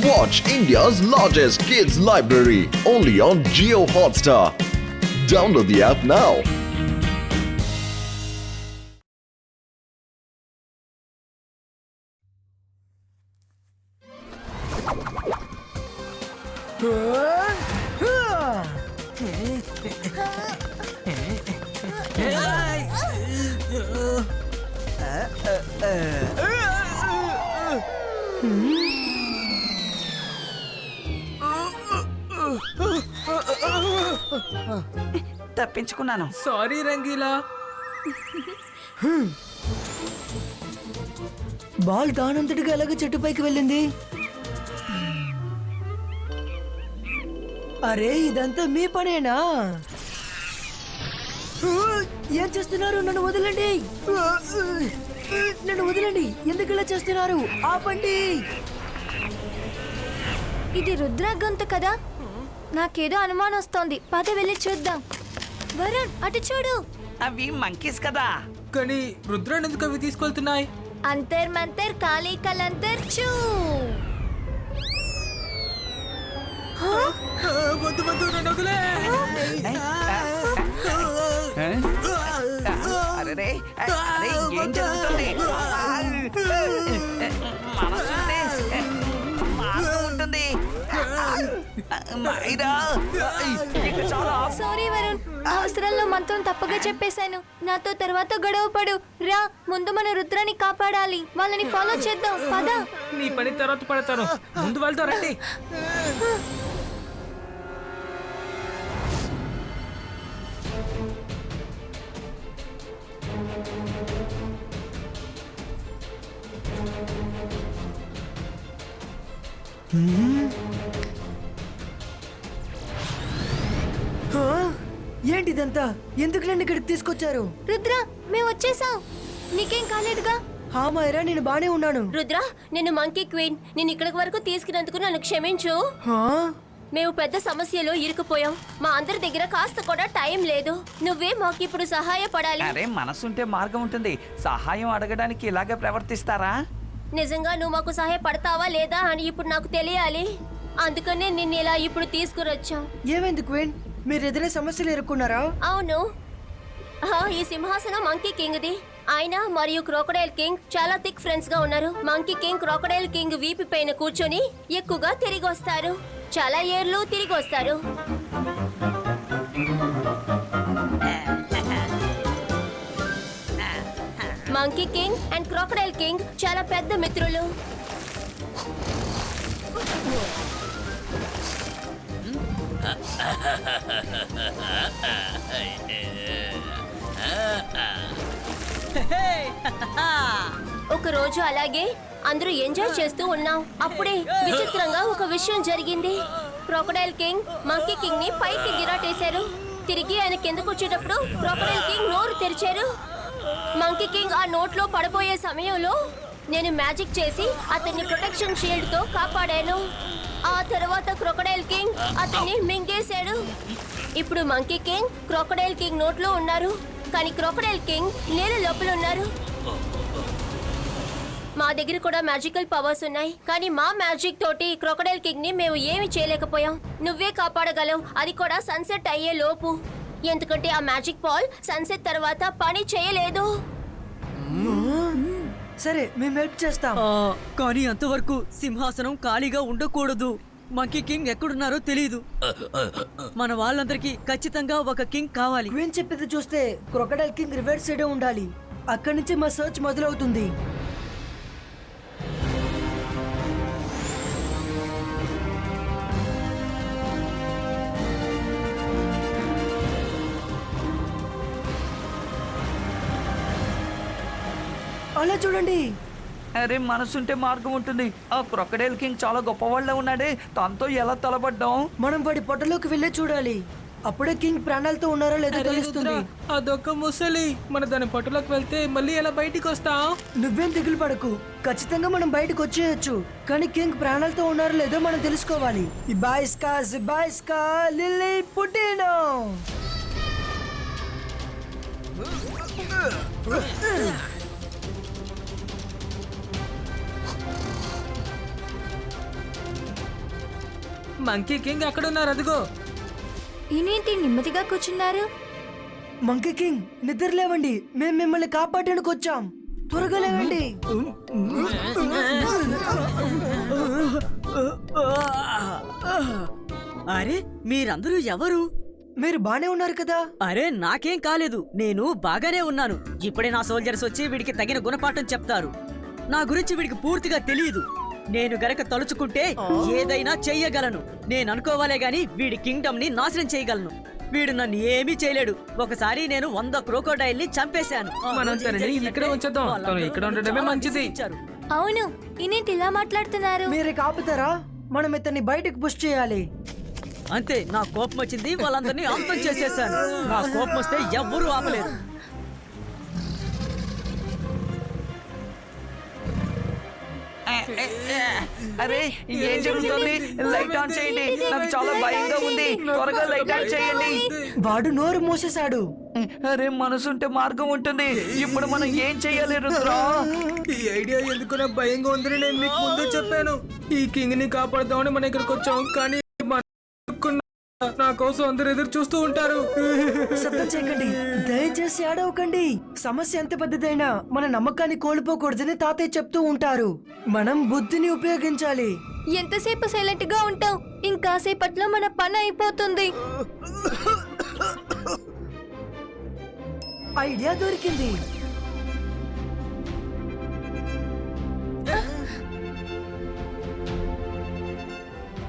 Watch India's largest kids library only on Jio Hotstar. Download the app now. తప్పించుకున్నాను. Sorry Rangeela. Ball దానంతటిగా అలాగే చెట్టుపైకి వెళ్ళింది. అరే ఇదంతా మీ పనేనా? ఏం చేస్తున్నారు? నన్ను వదలండి, నన్ను వదలండి. ఎందుకు ఇలా చేస్తున్నారు? ఆపండి. ఇది రుద్ర గొంతు కదా? నాకేదో అనుమానం వస్తోంది. పద వెళ్ళి చూద్దాం. వరుణ్ అటు చూడు. అవి మంకీస్ కదా. కానీ రుద్రాన్ని ఎందుకు అవి తీసుకెళ్తున్నాయి? అంతర్ మంతర్ కాళీ కలంతర్ చూ. వద్దు వద్దు, నన్ను వదిలే. అరే అరే, ఏం జరుగుతుంది? మనసుంటే మార్గం ఉంటుంది. సారీ వరుణ్, అవసరంలో మంత్రం తప్పగా చెప్పేశాను. నాతో తర్వాత గొడవ పడు. రా, ముందు మన రుద్రాన్ని కాపాడాలి. వాళ్ళని ఫాలో చేద్దాం. పద. నీ పని తర్వాత పడతాను, ముందు వెళ్తా రండి. ఏంటిదంతా? ఎందుకు నన్ను ఇక్కడికి తీసుకొచ్చారు? రుద్ర, మేము వచ్చేసాం. నీకేం కాలేదుగా? హా మైరా, నేను బానే ఉన్నాను. రుద్ర, నేను మంకీ క్వీన్. నేను ఇక్కడికి వరకు తీసుకున్నందుకు నన్ను క్షమించు. మేము పెద్ద సమస్యలో ఇరుకుపోయాం. మా అందరి దగ్గర కాస్త కూడా టైం లేదు. నువ్వే మాకు ఇప్పుడు సహాయపడాలి. అరే, మనసుంటే మార్గం ఉంటుంది. సహాయం అడగడానికి ఇలాగే ప్రవర్తిస్తారా? నిజంగా నువ్వు మాకు సహాయపడతావా లేదా అని ఇప్పుడు నాకు తెలియాలి. అందుకనే నిన్ను ఇలా ఇప్పుడు తీసుకురొచ్చాం. ఏమైంది క్వీన్? మీరు ఎదురే సమస్యలు ఎదుర్కొన్నారా? అవును, ఈ సింహాసనం మంకీ కింగ్ది. ఆయన మరియు క్రోకడైల్ కింగ్ చాలా థిక్ ఫ్రెండ్స్ గా ఉన్నారు. మంకీ కింగ్ క్రోకడైల్ కింగ్ వీపు పైన కూర్చొని ఎక్కువగా తిరిగి వస్తారు. చాలా ఏర్లు తిరిగి వస్తారు. Monkey king and crocodile king చాలా పెద్ద మిత్రులు. ఒక రోజు అలాగే అందరూ ఎంజాయ్ చేస్తూ ఉన్నాం. అప్పుడే విచిత్రంగా ఒక విషయం జరిగింది. క్రోకడైల్ కింగ్ మంకీ కింగ్ ని పైకి గిరాటేశారు. తిరిగి ఆయన కిందకు వచ్చేటప్పుడు క్రోకడైల్ కింగ్ నోరు తెరిచారు. మంకీ కింగ్ ఆ నోట్లో పడిపోయే సమయంలో నేను మ్యాజిక్ చేసి అతన్ని ప్రొటెక్షన్ షీల్డ్ తో కాపాడాను. ఆ తర్వాత క్రోకడైల్ కింగ్ అతన్ని మింగేశాడు. ఇప్పుడు మంకీ కింగ్ క్రోకడైల్ కింగ్ నోట్లో ఉన్నారు, కానీ క్రోకడైల్ కింగ్ నీళ్ళ లోపల ఉన్నారు. మా దగ్గర కూడా మ్యాజికల్ పవర్స్ ఉన్నాయి, కానీ మా మ్యాజిక్ తోటి క్రోకడైల్ కింగ్ ని మేము ఏమి చేయలేకపోయాం. నువ్వే కాపాడగలవు, అది కూడా సన్సెట్ అయ్యే లోపు. ఎందుకంటే ఆ మ్యాజిక్ బాల్ సన్సెట్ తర్వాత పని చేయలేదు. సరే, మేము హెల్ప్ చేస్తాం. కానీ అంతవరకు సింహాసనం ఖాళీగా ఉండకూడదు. మంకీ కింగ్ ఎక్కడున్నారో తెలియదు. మన వాళ్ళందరికీ ఖచ్చితంగా ఒక కింగ్ కావాలి. క్వీన్ చెప్పేది చూస్తే క్రొకడైల్ కింగ్ రివర్స్ సైడే ఉండాలి. అక్కడి నుంచి మా సర్చ్ మొదలవుతుంది. అలా చూడండి. అరే, మనసుంటే మార్గం ఉంటుంది. ఆ క్రొకడైల్ కింగ్ చాలా గొప్పవాళ్ళ ఉన్నాడే, తనతో ఎలా తలబడ్డాం? మనం వాడి పొట్టలోకి వెళ్ళే చూడాలి. అప్పుడే కింగ్ ప్రాణాలతో ఉన్నారో లేదో తెలుస్తుంది. అదొక ముసలి. మన దాని పట్టులోకి వెళ్తే మళ్ళీ ఎలా బయటికి వస్తాం? నువ్వేం దిగులు పడకు, ఖచ్చితంగా మనం బయటకు వచ్చేయచ్చు. కానీ కింగ్ ప్రాణాలతో ఉన్నారో లేదో మనం తెలుసుకోవాలి. ఇబాయిస్కా లిల్లీ పుట్టినో. మంకీ కింగ్ ఎక్కడున్నారు? అదిగో. ఈయనేంటి నెమ్మదిగా కూర్చున్నారు? మంకీ కింగ్ నిద్ర లేవండి, మేము మిమ్మల్ని కాపాడడానికి వచ్చాం. త్వరగా లేవండి. అరే మీరందరూ ఎవరు? మీరు బానే ఉన్నారు కదా? అరే నాకేం కాలేదు, నేను బాగానే ఉన్నాను. ఇప్పుడే నా సోల్జర్స్ వచ్చి వీడికి తగిన గుణపాఠం చెప్తారు. నా గురించి వీడికి పూర్తిగా తెలియదు. నేను గనక తలుచుకుంటే ఏదైనా చెయ్యగలను. నేను అనుకోవాలే గాని వీడి కింగ్డమ్ ని నాశనం చేయగలను. వీడు నన్ను ఏమీ చేయలేడు. ఒకసారి నేను 100 క్రోకోడైల్ ని చంపేశాను. మనం తనని ఇక్కడే ఉంచేద్దాం. తను ఇక్కడ ఉండడమే మంచిది. అవును, ఈయనేంటి ఇలా మాట్లాడుతున్నారు? మీరే కాపుతారా? మనం ఇతన్ని బయటకు పుష్ చేయాలి. అంతే, నా కోపం వచ్చింది, వాళ్ళందరినీ అంతం చేసేసాను. నా కోపం వస్తే ఎవ్వరూ ఆపలేరు. అరే ఏం జరుగుతుంది? లైట్ ఆన్ చేయండి, నాకు చాలా భయంగా ఉంది. త్వరగా లైట్ ఆన్ చేయండి. వాడు నోరు మూసేశాడు. అరే మనసుంటే మార్గం ఉంటుంది. ఇప్పుడు మనం ఏం చెయ్యాలి రుద్రా? ఈ ఐడియా ఎందుకు నాకు భయంగా ఉందని నేను మీకు ముందే చెప్పాను. ఈ కింగ్ ని కాపాడుదామని మనం ఇక్కడికి వచ్చాం, కానీ నా కోసం అందరు ఎదురు చూస్తూ ఉంటారు. శబ్దం చేయకండి, దయచేసి ఆడవకండి. సమస్య ఎంత పెద్దదైనా మన నమ్మకాన్ని కోల్పోకూడదని తాతయ్య చెప్తూ ఉంటారు. మనం బుద్ధిని ఉపయోగించాలి. ఎంతసేపు సైలెంట్ గా ఉంటావు? ఇంకాసేపట్లో మన పని అయిపోతుంది. ఐడియా దొరికింది.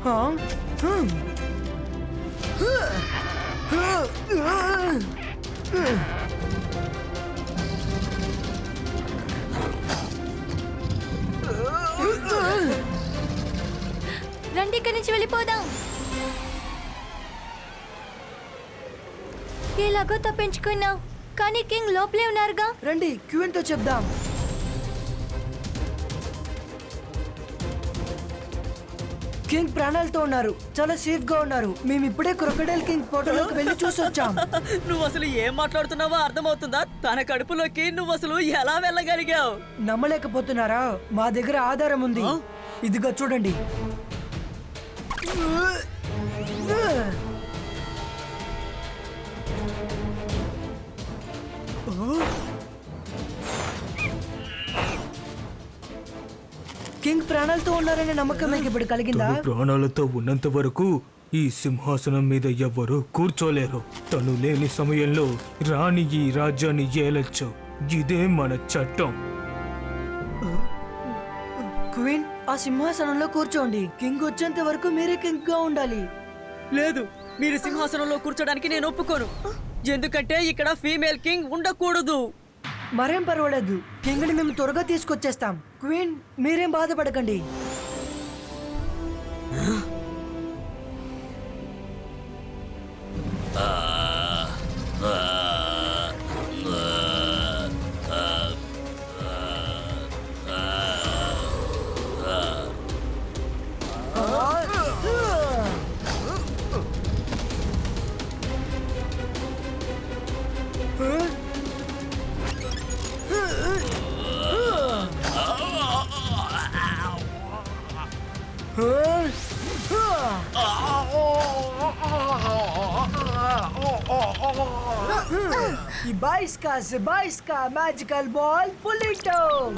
హా? రండి, ఇక్కడి నుంచి వెళ్ళిపోదాం. ఎలాగో తప్పించుకున్నావు, కానీ కింగ్ లోపలే ఉన్నారుగా. రండి క్యూన్ తో చెప్దాం. కింగ్ ప్రాణాలతో ఉన్నారు, చాలా సేఫ్ గా ఉన్నారు. మేము ఇప్పుడే క్రొకడైల్ కింగ్ పోర్టల్లోకి వెళ్ళి చూసొచ్చాం. నువ్వు అసలు ఏం మాట్లాడుతున్నావో అర్థమవుతుందా? తన కడుపులోకి నువ్వు అసలు ఎలా వెళ్ళగలిగావు? నమ్మలేకపోతున్నారా? మా దగ్గర ఆధారం ఉంది. ఇదిగో చూడండి. కింగ్ ప్రాణాలతో ఉన్నారనే నమ్మకం మీకు ఇప్పుడు కలిగిందా? ప్రాణాలతో ఉన్నంత వరకు ఈ సింహాసనం మీద ఎవ్వరూ కూర్చోలేరు. తను లేని సమయంలో రాణి ఈ రాజ్యాన్ని ఏలొచ్చు. ఇదే మన చట్టం. క్వీన్, ఆ సింహాసనంలో కూర్చోండి. కింగ్ వచ్చేంత వరకు మీరే కింగ్ గా ఉండాలి. లేదు, మీరు సింహాసనంలో కూర్చోడానికి నేను ఒప్పుకోను. ఎందుకంటే ఇక్కడ ఫీమేల్ కింగ్ ఉండకూడదు. మరేం పర్వాలేదు, కింగ్ ని మేము త్వరగా తీసుకొచ్చేస్తాం. క్వీన్, మీరేం బాధపడకండి. Ibaiska magical ball, pull it down.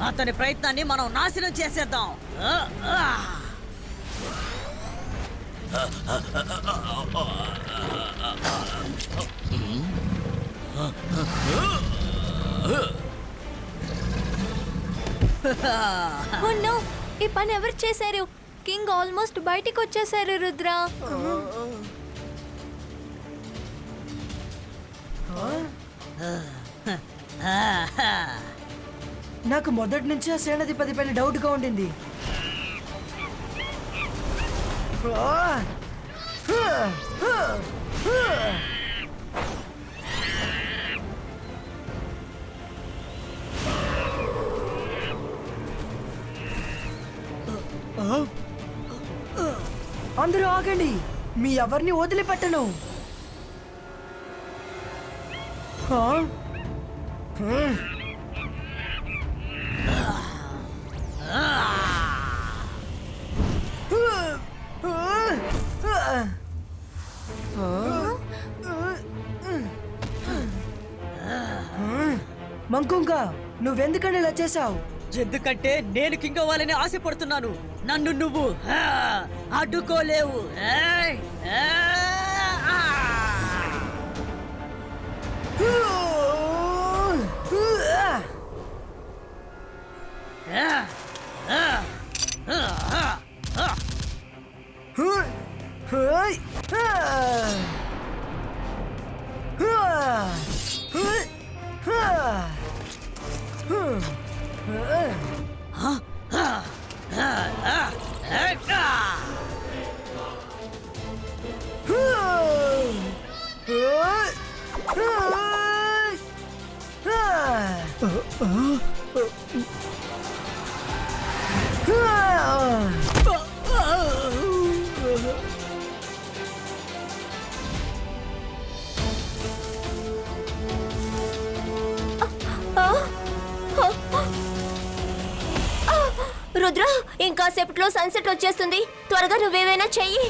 అతని ప్రయత్నాన్ని మనం నాశనం చేసేద్దాం. Oh no! ఈ పని ఎవరు చేశారు? కింగ్ ఆల్మోస్ట్ బయటికి వచ్చేసారు రుద్ర. నాకు మొదటి నుంచి ఆ సేనాధిపతి పైన డౌట్ గా ఉండింది. అందరూ ఆగండి, మీ ఎవరిని వదిలిపెట్టను. ఆ? మంకుంక, నువ్వెందుకని ఇలా చేసావు? ఎందుకంటే నేను కింగ్ అవ్వాలని ఆశపడుతున్నాను. నన్ను నువ్వు అడ్డుకోలేవు. ఏయ్! రుద్ర, ఇంకాసేపట్లో సన్సెట్ వచ్చేస్తుంది. త్వరగా నువ్వేమైనా చెయ్యి.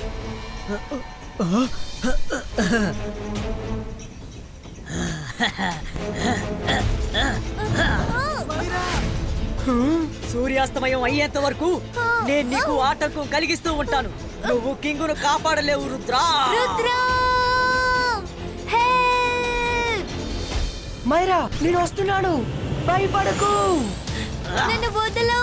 సూర్యాస్తమయం అయ్యేంత వరకు నేను నీకు ఆటంకం కలిగిస్తూ ఉంటాను. నువ్వు కింగును కాపాడలేవు రుద్రా. మైరా, నేను వస్తున్నాను, భయపడకు. నన్ను వదలు.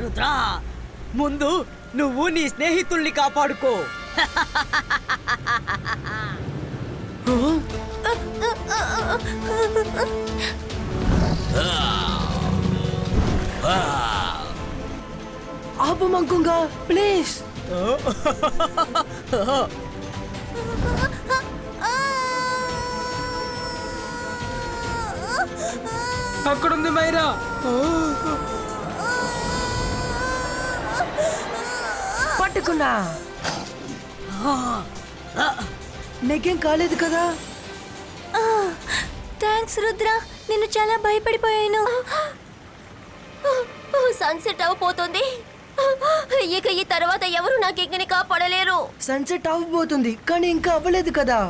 రుద్రా, ముందు నువ్వు నీ స్నేహితుల్ని కాపాడుకో. ఆపు మంకుంగ, ప్లీజ్. అక్కడుంది మైరా. పట్టుకున్నా. నీకేం కాలేదు కదా? థ్యాంక్స్ రుద్ర, నేను చాలా భయపడిపోయాను. సన్సెట్ అవ్వబోతుంది. ఇక ఈ తర్వాత ఎవరు నా కింగ్ని కాపాడలేరు. సన్సెట్ అవ్వబోతుంది, కానీ ఇంకా అవ్వలేదు కదా.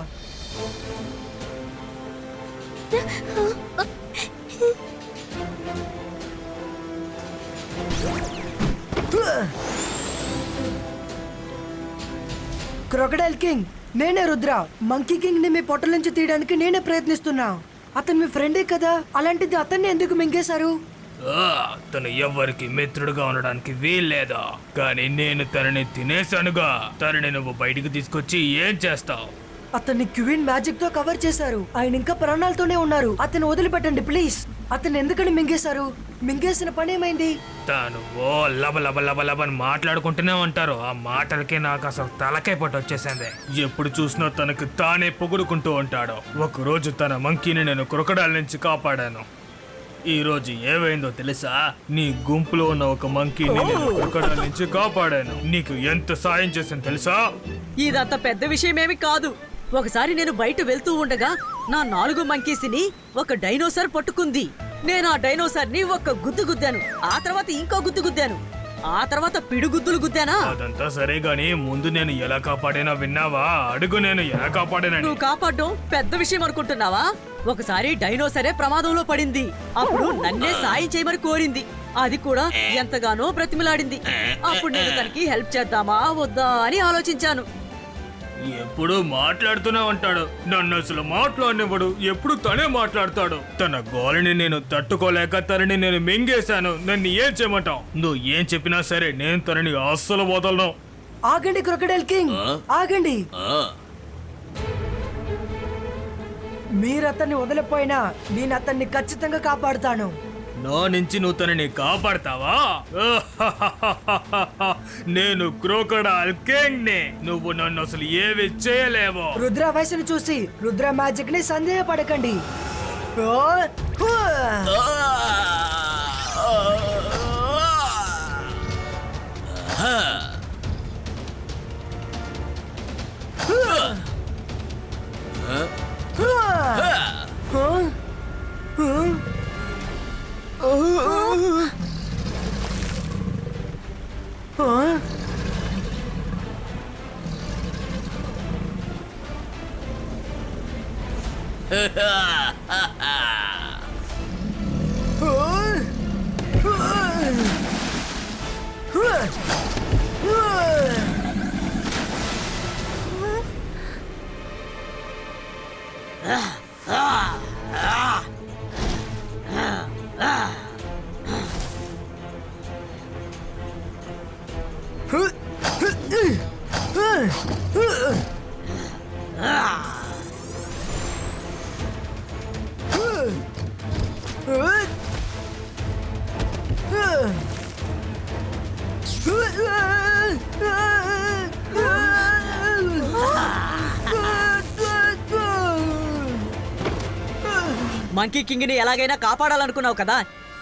క్రొకడైల్ కింగ్, నేనే రుద్ర. మంకీ కింగ్ ని మీ పొట్ట నుంచి తీయడానికి నేనే ప్రయత్నిస్తున్నా. అతను మీ ఫ్రెండే కదా, అలాంటిది అతన్ని ఎందుకు మింగేశారు? తను ఎవ్వరికి మిత్రుడుగా ఉండడానికి వీల్లేదు, కానీ నేను తనని తినేశానుగా. తనని నువ్వు బయటికి తీసుకొచ్చి ఏం చేస్తావు? అతన్ని క్వీన్ మ్యాజిక్ తో కవర్ చేశారు. ఆయన ఇంకా ప్రాణాలతోనే ఉన్నారు. అతను వదిలిపెట్టండి ప్లీజ్. అతను ఎందుకని మింగేశారు? మింగేసిన పని ఏమైంది? తాను ఓ లబ లబ లబ లబని మాట్లాడుకుంటూనే ఉంటారు. ఆ మాటలకి నాకు అసలు తలకే పట్టు వచ్చేసింది. ఎప్పుడు చూసినా తనకు తానే పొగుడుకుంటూ ఉంటాడు. ఒకరోజు తన మంకీని నేను క్రొకడైల్ నుంచి కాపాడాను. ఈ రోజు ఏమైందో తెలుసా? నీ గుంపులో ఉన్న ఒక మంకీని నేను క్రొకడైల్ నుంచి కాపాడాను. నీకు ఎంత సాయం చేశాను తెలుసా? ఇదంత పెద్ద విషయమేమి కాదు. ఒకసారి నేను బయట వెళ్తూ ఉండగా నా 4 మంకీస్ని ఒక డైనోసార్ పట్టుకుంది. నేను ఆ డైనోసార్ ని ఒక గుద్దు గుద్దాను. ఆ తర్వాత ఇంకో గుద్దు గుద్దాను. ఆ తర్వాత పిడుగుద్దులు గుద్దానా? అదంతా సరే గానీ ముందు నేను ఎలా కాపాడానో విన్నావా? అడుగు, నేను ఎలా కాపాడానని. నువ్వు కాపాడడం పెద్ద విషయం అనుకుంటున్నావా? ఒకసారి డైనోసరే ప్రమాదంలో పడింది. అప్పుడు నన్నే సాయం చేయమని కోరింది. అది కూడా ఎంతగానో బ్రతిమిలాడింది. అప్పుడు నేను తనకి హెల్ప్ చేద్దామా వద్దా అని ఆలోచించాను. ఎప్పుడు మాట్లాడుతూనే ఉంటాడు. నన్ను అసలు మాట్లాడినవాడు ఎప్పుడు తనే మాట్లాడతాడు. తన గోలని నేను తట్టుకోలేక తనని నేను మింగేశాను. నన్ను ఏం చేయమంటావు? నువ్వు ఏం చెప్పినా సరే నేను తనని అస్సలు వదలను. ఆగండి క్రొకడైల్ కింగ్, ఆగండి. మీరు అతన్ని వదిలిపోయినా నేను అతన్ని ఖచ్చితంగా కాపాడుతాను. నా నుంచి నువ్వు తనని కాపాడతావా? నేను క్రోకడైల్ కింగ్ ని. నువ్వు నన్ను అసలు ఏవి చేయలేవు. రుద్ర వయసును చూసి రుద్ర మ్యాజిక్ ని సందేహపడకండి. ఓ, హూ. మంకీ కింగ్ ని ఎలాగైనా కాపాడాలనుకున్నావు కదా,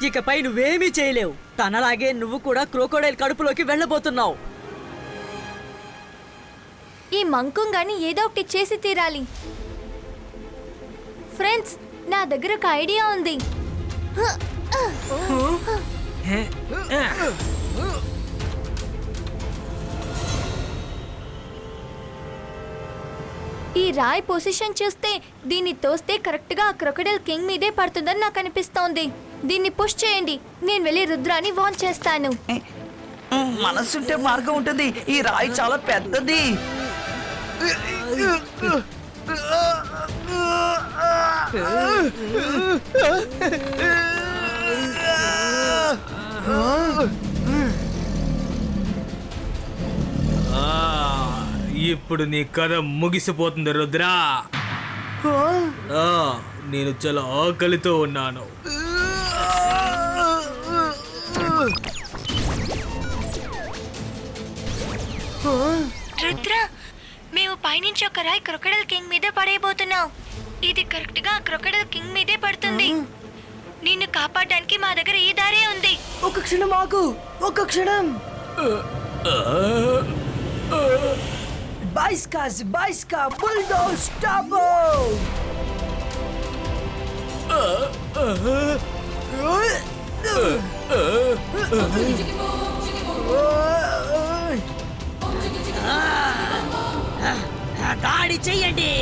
ఇకపై నువ్వేమీ చేయలేవు. తనలాగే నువ్వు కూడా క్రోకోడైల్ కడుపులోకి వెళ్ళబోతున్నావు. ఈ మంకుంగాని ఏదో ఒకటి చేసి తీరాలి. ఫ్రెండ్స్, నా దగ్గర ఒక ఐడియా ఉంది. ఈ రాయ్ పొజిషన్ చూస్తే దీన్ని తోస్తే కరెక్ట్ గా క్రొకడైల్ కింగ్ మీదే పడుతుందని నాకు అనిపిస్తోంది. దీన్ని పుష్ చేయండి, నేను వెళ్ళి రుద్రాని వార్న్ చేస్తాను. మనసుంటే మార్గం ఉంటుంది. ఈ రాయి చాలా పెద్దది. ఇప్పుడు నీ కథ ముగిసిపోతుంది రుద్రా. నేను చాలా ఆకలితో ఉన్నాను. రుద్ర, మేము పైనుంచి ఒక రాయి క్రొకడైల్ కింగ్ మీదే పడేయబోతున్నాం. ఇది కరెక్ట్ గా క్రొకడైల్ కింగ్ మీదే పడుతుంది. నిన్ను కాపాడడానికి మా దగ్గర ఈ దారే ఉంది. ఒక క్షణం ఆగు, ఒక క్షణం. బాయిస్కా బుల్డోగ్ స్టాప్. దాడి చెయ్యండి.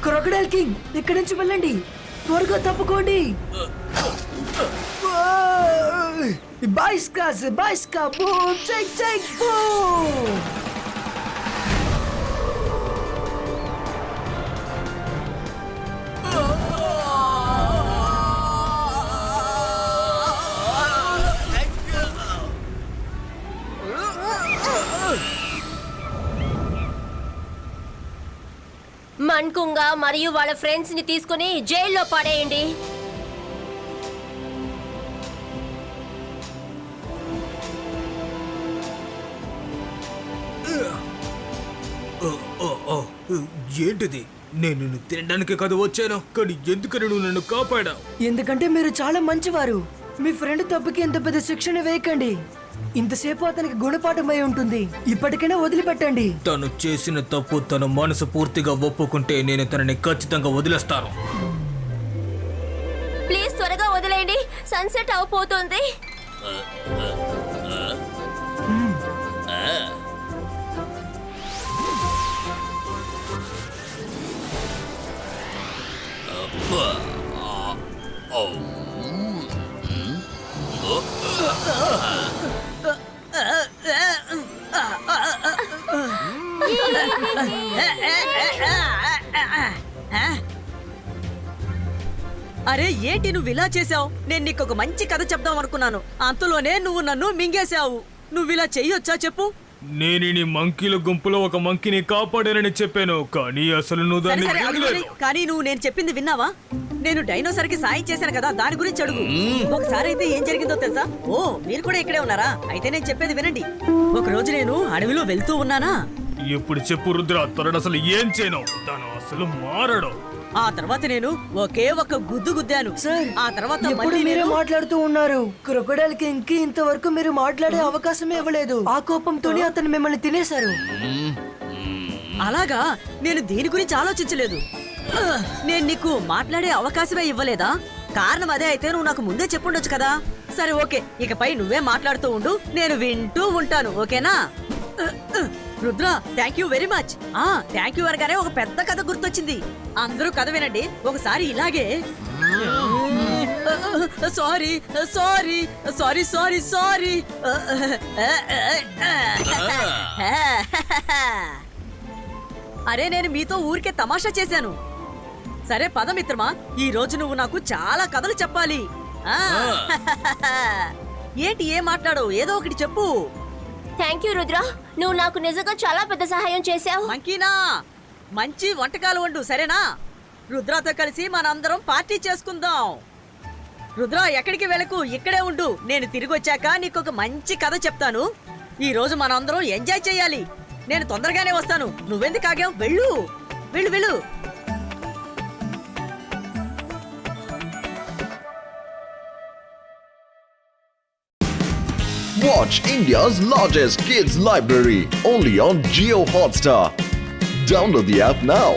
క్రొకడైల్ కింగ్, ఇక్కడి నుంచి వెళ్ళండి, త్వరగా తప్పుకోండి. బాయిస్కా బూమ్, చెక్ బూమ్. మన్కుంగా మరియు వాళ్ళ ఫ్రెండ్స్ ని తీసుకుని జైల్లో పడేయండి. ఏంటిది? నేను నిన్ను తినడానికి కదా వచ్చాను, కానీ ఎందుకని నువ్వు నన్ను కాపాడావు? ఎందుకంటే మీరు చాలా మంచివారు. మీ ఫ్రెండ్ తప్పుకి ఎంత పెద్ద శిక్షణ వేయకండి. ఇంతసేపు అతనికి గుణపాఠమై ఉంటుంది. ఇప్పటికైనా వదిలిపెట్టండి. తను చేసిన తప్పు తన మనసు పూర్తిగా ఒప్పుకుంటే నేను తనని ఖచ్చితంగా వదిలేస్తాను. ప్లీజ్ త్వరగా వదిలేయండి, సన్సెట్ అవబోతోంది. అరే ఏంటి నువ్వు ఇలా చేసావు? నేను నీకు ఒక మంచి కథ చెప్దాం అనుకున్నాను, అంతలోనే నువ్వు నన్ను మింగేశావు. నువ్వు ఇలా చెయ్యొచ్చా చెప్పు? నేను నీ మంకీల గుంపులో ఒక మంకీని కాపాడానని చెప్పాను, కానీ అసలు నువ్వు సరే దాన్ని సరే అది వినలేదు. వదిలేయ్. కానీ నువ్వు నేను చెప్పింది విన్నావా? నేను డైనోసార్ కి సాయం చేశాను కదా, దాని గురించి అడుగు. ఒకసారి అయితే ఏం జరిగిందో తెలుసా? ఓ మీరు కూడా ఇక్కడే ఉన్నారా? అయితే నేను చెప్పేది వినండి. ఒక రోజు నేను అడవిలో వెళ్తూ ఉన్నానా, ఇప్పుడు చెప్పు రుద్ర, తరుడు అసలు ఏం చేయను, తను అసలు మారడు. ఆ తర్వాత నేను ఒకే ఒక గుద్దు గుద్దాను. సార్ ఆ తర్వాత ఎప్పుడు మళ్ళీ మీరే నేను మాట్లాడుతూ ఉన్నారు. క్రొకడైల్ కింగ్ కి ఇంతవరకు మీరు మాట్లాడే అవకాశమే ఇవ్వలేదు. ఆ కోపంతోనే అతను మిమ్మల్ని తినేశారు. అలాగా? నేను దీని గురించి ఆలోచించలేదు. నేను నీకు మాట్లాడే అవకాశమే ఇవ్వలేదా? కారణం అదే అయితే నువ్వు నాకు ముందే చెప్పుండొచ్చు కదా. సరే ఓకే, ఇకపై నువ్వే మాట్లాడుతూ ఉండు, నేను వింటూ ఉంటాను, ఓకేనా? Rudra thank you very much. Thank you అనగానే ఒక పెద్ద కథ గుర్తొచ్చింది. అందరూ కథ వినండి. ఒకసారి ఇలాగే sorry sorry sorry sorry sorry అరే నేను మీతో ఊరికే తమాషా చేశాను. సరే పద మిత్రమా, ఈ రోజు నువ్వు నాకు చాలా కథలు చెప్పాలి. ఏంటి ఏం మాట్లాడవు? ఏదో ఒకటి చెప్పు. థ్యాంక్ యూ రుద్ర, నువ్వు నాకు నిజంగా చాలా పెద్ద సహాయం చేశావు. మంకీనా, మంచి వంటకాలు వండు సరేనా? రుద్రతో కలిసి మనందరం పార్టీ చేసుకుందాం. రుద్ర ఎక్కడికి వెళ్ళకు, ఇక్కడే ఉండు. నేను తిరిగి వచ్చాక నీకు ఒక మంచి కథ చెప్తాను. ఈ రోజు మనందరం ఎంజాయ్ చేయాలి. నేను తొందరగానే వస్తాను. నువ్వెందుకు ఆగావు? వెళ్ళు వెళ్ళు వెళ్ళు. Watch India's largest kids library only on Geo Hotstar. Download the app now.